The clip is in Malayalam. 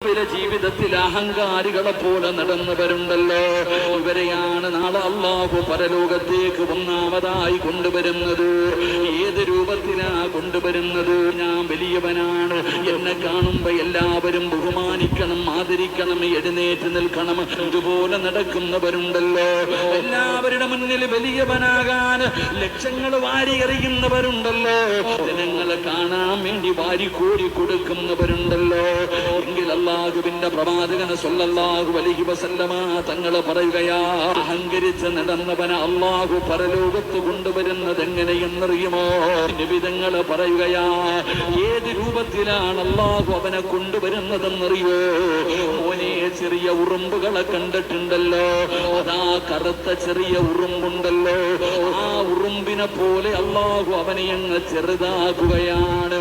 ഇവരെ ജീവിതത്തിൽ അഹങ്കാരികളെ പോലെ നടന്നവരുണ്ടല്ലോ, ഇവരെയാണ് നാളെ അല്ലാഹു പരലോകത്തേക്ക് ഒന്നാമതായി കൊണ്ടുവരുന്നത്. ഏത് രൂപത്തിലാ കൊണ്ടുവരുന്നത്? ഞാൻ വലിയവനാണ്, എന്നെ കാണുമ്പോ എല്ലാവരും ബഹുമാനിക്കണം, ആദരിക്കണം, എഴുന്നേറ്റ് നിൽക്കണം, ഇതുപോലെ നടക്കുന്നവരുണ്ടല്ലോ. എല്ലാവരുടെ മുന്നിൽ വലിയവനാകാൻ ലക്ഷങ്ങൾ വാരി എറിയുന്നവരുണ്ടല്ലോ, ജനങ്ങളെ കാണാൻ വേണ്ടി വാരിക്കോരി കൊടുക്കുന്നവരുണ്ടല്ലോ. എങ്കിൽ അല്ലാഹുവിന്റെ പ്രവാചകൻ സ്വല്ലല്ലാഹു അലൈഹി വസല്ലമ തങ്ങളെ പറയുകയാ, അഹങ്കരിച്ച് നടന്നവനെ അല്ലാഹു പരലോകത്ത് കൊണ്ടുവരുന്നത് എങ്ങനെയെന്നറിയുമോ? നിബിധങ്ങള് പറയുകയാ, ഏത് രൂപത്തിലാണ് അല്ലാഹു അവനെ കൊണ്ടുവരുന്നതെന്നറിയോ? മോനെ, ചെറിയ ഉറുമ്പുകളെ കണ്ടിട്ടുണ്ടല്ലോ, അതാ കറുത്ത ചെറിയ ഉറുമ്പുണ്ടല്ലോ, ആ ഉറുമ്പിനെ പോലെ അല്ലാഹു അവനെ അങ്ങ് ചെറുതാക്കുകയാണ്.